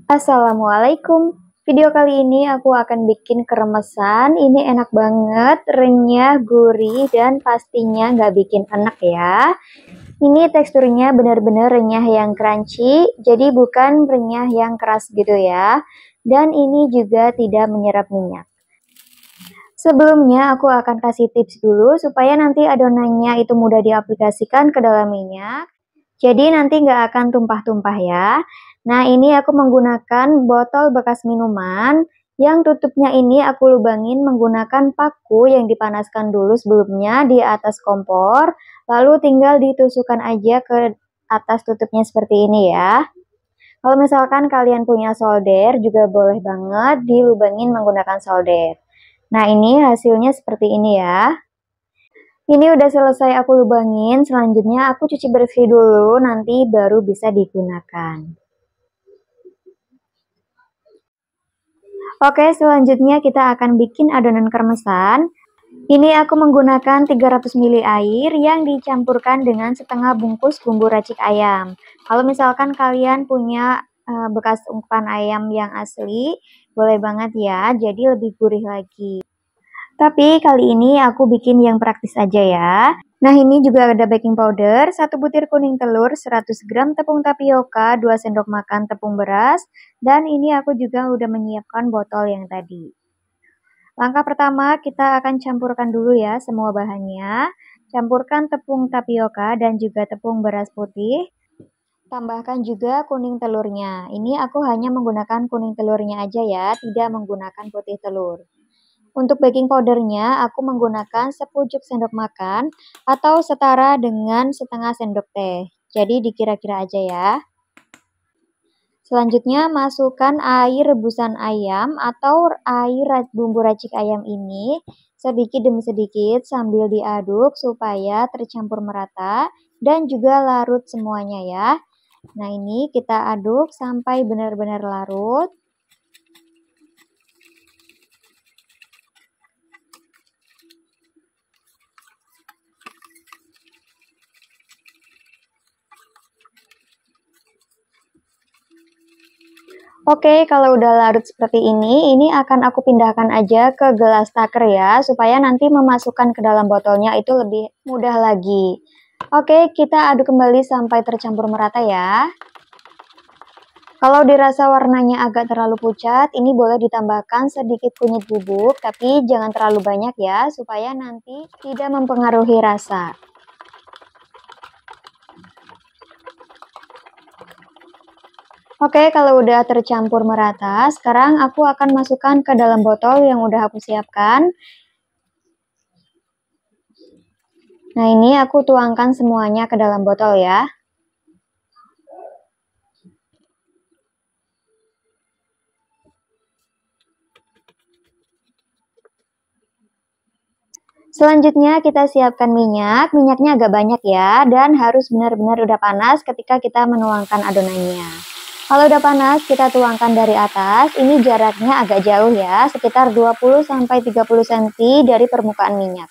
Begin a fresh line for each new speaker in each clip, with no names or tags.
Assalamualaikum. Video kali ini aku akan bikin kremesan. Ini enak banget, renyah, gurih, dan pastinya nggak bikin enak ya. Ini teksturnya benar-benar renyah yang crunchy, jadi bukan renyah yang keras gitu ya. Dan ini juga tidak menyerap minyak. Sebelumnya aku akan kasih tips dulu supaya nanti adonannya itu mudah diaplikasikan ke dalam minyak. Jadi nanti nggak akan tumpah-tumpah ya. Nah ini aku menggunakan botol bekas minuman yang tutupnya ini aku lubangin menggunakan paku yang dipanaskan dulu sebelumnya di atas kompor. Lalu tinggal ditusukkan aja ke atas tutupnya seperti ini ya. Kalau misalkan kalian punya solder juga boleh banget dilubangin menggunakan solder. Nah ini hasilnya seperti ini ya. Ini udah selesai aku lubangin, selanjutnya aku cuci bersih dulu, nanti baru bisa digunakan. Oke, selanjutnya kita akan bikin adonan kremesan. Ini aku menggunakan 300 ml air yang dicampurkan dengan setengah bungkus bumbu racik ayam. Kalau misalkan kalian punya bekas umpan ayam yang asli, boleh banget ya, jadi lebih gurih lagi. Tapi kali ini aku bikin yang praktis aja ya. Nah ini juga ada baking powder, 1 butir kuning telur, 100 gram tepung tapioka, 2 sendok makan tepung beras, dan ini aku juga udah menyiapkan botol yang tadi. Langkah pertama kita akan campurkan dulu ya semua bahannya. Campurkan tepung tapioka dan juga tepung beras putih. Tambahkan juga kuning telurnya. Ini aku hanya menggunakan kuning telurnya aja ya, tidak menggunakan putih telur. Untuk baking powdernya, aku menggunakan sepucuk sendok makan atau setara dengan setengah sendok teh. Jadi dikira-kira aja ya. Selanjutnya, masukkan air rebusan ayam atau air bumbu racik ayam ini sedikit demi sedikit sambil diaduk supaya tercampur merata dan juga larut semuanya ya. Nah ini kita aduk sampai benar-benar larut. Oke, kalau udah larut seperti ini akan aku pindahkan aja ke gelas taker ya, supaya nanti memasukkan ke dalam botolnya itu lebih mudah lagi. Oke, kita aduk kembali sampai tercampur merata ya. Kalau dirasa warnanya agak terlalu pucat, ini boleh ditambahkan sedikit kunyit bubuk, tapi jangan terlalu banyak ya, supaya nanti tidak mempengaruhi rasa. Oke, kalau udah tercampur merata, sekarang aku akan masukkan ke dalam botol yang udah aku siapkan. Nah, ini aku tuangkan semuanya ke dalam botol ya. Selanjutnya kita siapkan minyak. Minyaknya agak banyak ya, dan harus benar-benar udah panas ketika kita menuangkan adonannya. Kalau udah panas, kita tuangkan dari atas. Ini jaraknya agak jauh ya, sekitar 20-30 cm dari permukaan minyak.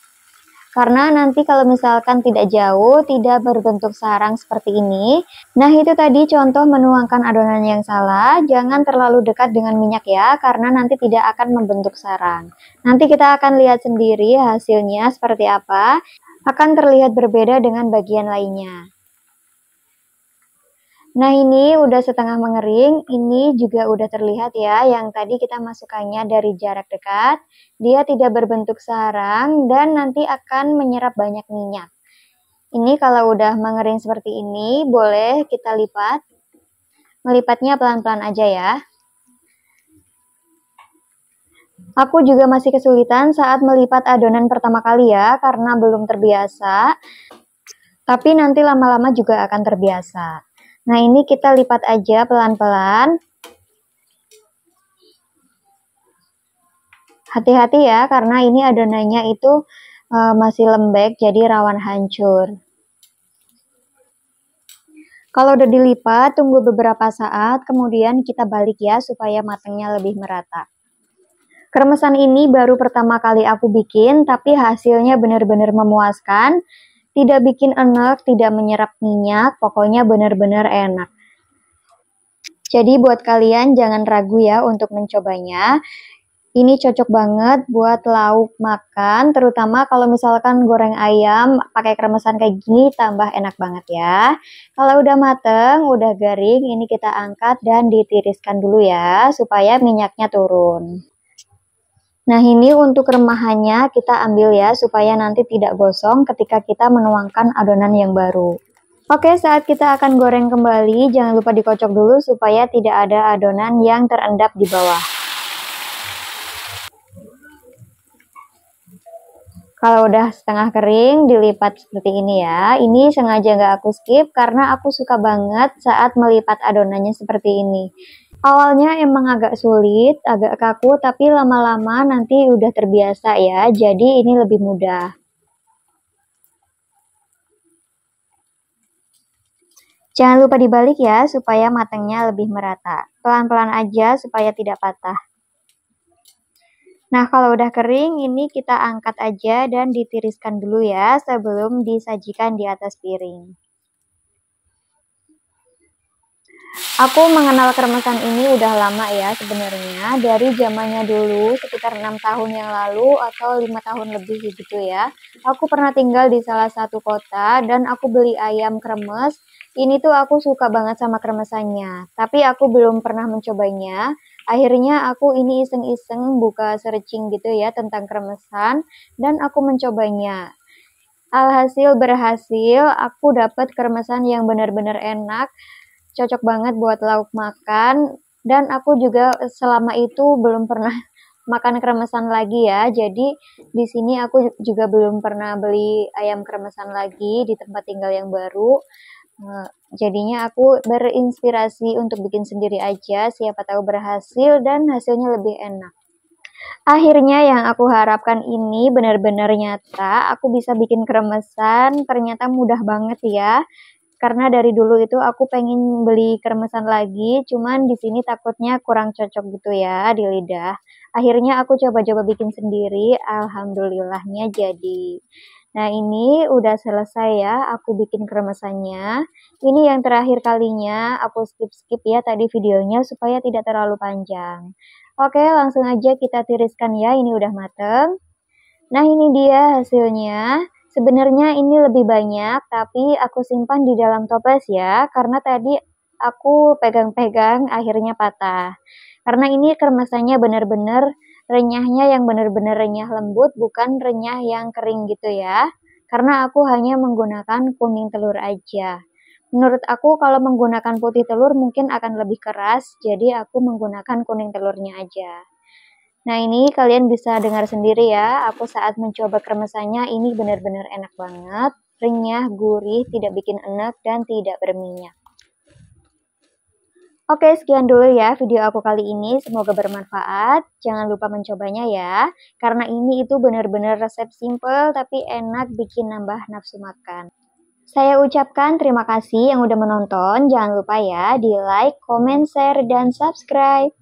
Karena nanti kalau misalkan tidak jauh, tidak berbentuk sarang seperti ini. Nah itu tadi contoh menuangkan adonan yang salah. Jangan terlalu dekat dengan minyak ya, karena nanti tidak akan membentuk sarang. Nanti kita akan lihat sendiri hasilnya seperti apa. Akan terlihat berbeda dengan bagian lainnya. Nah ini udah setengah mengering, ini juga udah terlihat ya, yang tadi kita masukkannya dari jarak dekat, dia tidak berbentuk sarang dan nanti akan menyerap banyak minyak. Ini kalau udah mengering seperti ini, boleh kita lipat. Melipatnya pelan-pelan aja ya. Aku juga masih kesulitan saat melipat adonan pertama kali ya, karena belum terbiasa. Tapi nanti lama-lama juga akan terbiasa. Nah ini kita lipat aja pelan-pelan. Hati-hati ya, karena ini adonannya itu masih lembek, jadi rawan hancur. Kalau udah dilipat, tunggu beberapa saat, kemudian kita balik ya, supaya matangnya lebih merata. Kremesan ini baru pertama kali aku bikin, tapi hasilnya benar-benar memuaskan. Tidak bikin enak, tidak menyerap minyak, pokoknya benar-benar enak. Jadi buat kalian jangan ragu ya untuk mencobanya. Ini cocok banget buat lauk makan, terutama kalau misalkan goreng ayam pakai kremesan kayak gini tambah enak banget ya. Kalau udah mateng, udah garing, ini kita angkat dan ditiriskan dulu ya, supaya minyaknya turun. Nah ini untuk remahannya kita ambil ya, supaya nanti tidak gosong ketika kita menuangkan adonan yang baru. Oke, saat kita akan goreng kembali, jangan lupa dikocok dulu supaya tidak ada adonan yang terendap di bawah. Kalau udah setengah kering, dilipat seperti ini ya. Ini sengaja nggak aku skip karena aku suka banget saat melipat adonannya seperti ini. Awalnya emang agak sulit, agak kaku, tapi lama-lama nanti udah terbiasa ya. Jadi ini lebih mudah. Jangan lupa dibalik ya, supaya matangnya lebih merata. Pelan-pelan aja supaya tidak patah. Nah, kalau udah kering, ini kita angkat aja dan ditiriskan dulu ya, sebelum disajikan di atas piring. Aku mengenal kremesan ini udah lama ya sebenarnya, dari zamannya dulu sekitar 6 tahun yang lalu atau 5 tahun lebih gitu ya. Aku pernah tinggal di salah satu kota dan aku beli ayam kremes. Ini tuh aku suka banget sama kremesannya, tapi aku belum pernah mencobanya. Akhirnya aku ini iseng-iseng buka searching gitu ya tentang kremesan dan aku mencobanya. Alhasil berhasil, aku dapat kremesan yang benar-benar enak, cocok banget buat lauk makan, dan aku juga selama itu belum pernah makan kremesan lagi ya. Jadi di sini aku juga belum pernah beli ayam kremesan lagi di tempat tinggal yang baru. Jadinya aku berinspirasi untuk bikin sendiri aja, siapa tahu berhasil dan hasilnya lebih enak. Akhirnya yang aku harapkan ini benar-benar nyata, aku bisa bikin kremesan, ternyata mudah banget ya. Karena dari dulu itu aku pengen beli kremesan lagi, cuman di sini takutnya kurang cocok gitu ya di lidah. Akhirnya aku coba-coba bikin sendiri, alhamdulillahnya jadi. Nah ini udah selesai ya, aku bikin kremesannya. Ini yang terakhir kalinya, aku skip-skip ya tadi videonya supaya tidak terlalu panjang. Oke, langsung aja kita tiriskan ya, ini udah mateng. Nah ini dia hasilnya. Sebenarnya ini lebih banyak, tapi aku simpan di dalam toples ya, karena tadi aku pegang-pegang akhirnya patah. Karena ini kremesannya benar-benar renyahnya yang benar-benar renyah lembut, bukan renyah yang kering gitu ya. Karena aku hanya menggunakan kuning telur aja. Menurut aku kalau menggunakan putih telur mungkin akan lebih keras, jadi aku menggunakan kuning telurnya aja. Nah ini kalian bisa dengar sendiri ya, aku saat mencoba kremesannya ini benar-benar enak banget, renyah, gurih, tidak bikin enek, dan tidak berminyak. Oke, sekian dulu ya video aku kali ini, semoga bermanfaat. Jangan lupa mencobanya ya, karena ini itu benar-benar resep simple tapi enak bikin nambah nafsu makan. Saya ucapkan terima kasih yang udah menonton, jangan lupa ya di like, comment, share, dan subscribe.